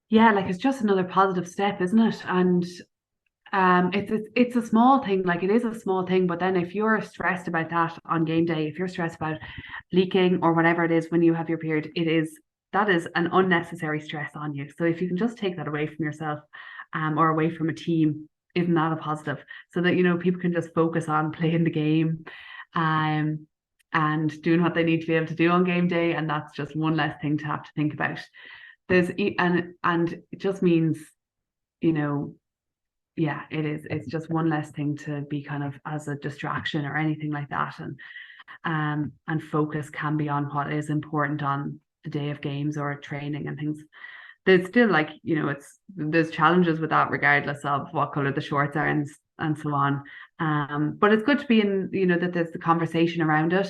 yeah, like it's just another positive step, isn't it? And it's a small thing, like it is a small thing, but then if you're stressed about that on game day, if you're stressed about leaking or whatever it is when you have your period, that is an unnecessary stress on you. So if you can just take that away from yourself, or away from a team, isn't that a positive? So that people can just focus on playing the game, um, and doing what they need to be able to do on game day, and that's just one less thing to have to think about. And it just means, you know, yeah, it is. It's just one less thing to be kind of as a distraction or anything like that. And focus can be on what is important on the day of games or training and things. There's still, like, there's challenges with that regardless of what color the shorts are and so on. But it's good to be in, that there's the conversation around it.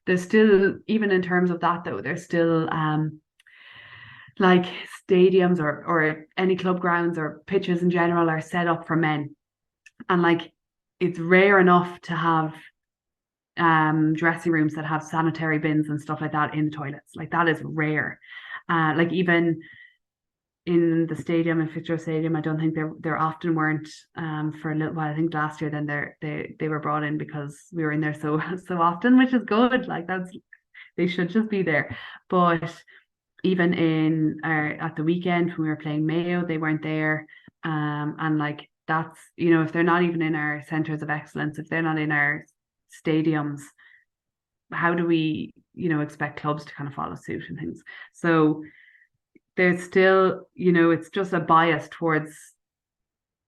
There's still, even in terms of that though, there's still like stadiums or any club grounds or pitches in general are set up for men. And like it's rare enough to have dressing rooms that have sanitary bins and stuff like that in the toilets. Like that is rare. Like even in the stadium, in Fitzgerald Stadium, I don't think there often weren't, for a little while. I think last year then they were brought in because we were in there so often, which is good. Like they should just be there. But even in at the weekend when we were playing Mayo, they weren't there. And like that's, if they're not even in our centres of excellence, if they're not in our stadiums, how do we, expect clubs to kind of follow suit and things? So there's still, it's just a bias towards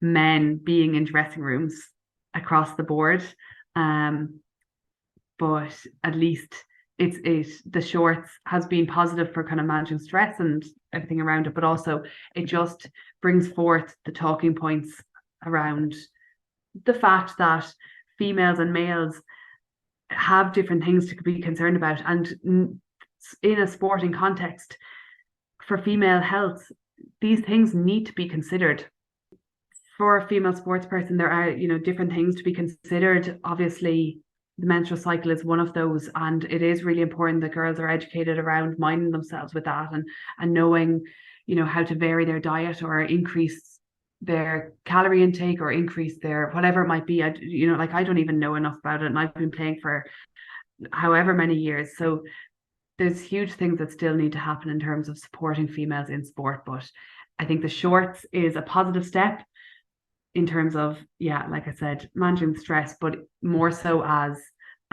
men being in dressing rooms across the board. Um, but at least the shorts has been positive for kind of managing stress and everything around it, but also it just brings forth the talking points around the fact that females and males have different things to be concerned about. And in a sporting context, for female health, these things need to be considered. For a female sports person, there are, different things to be considered. Obviously, the menstrual cycle is one of those, and it is really important that girls are educated around minding themselves with that and knowing, how to vary their diet or increase their calorie intake or increase their whatever it might be. Like I don't even know enough about it, and I've been playing for however many years. So there's huge things that still need to happen in terms of supporting females in sport. But I think the shorts is a positive step in terms of, yeah, like I said, managing stress, but more so as,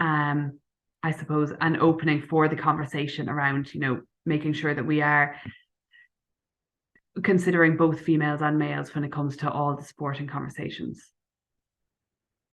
I suppose, an opening for the conversation around, making sure that we are considering both females and males when it comes to all the sporting conversations.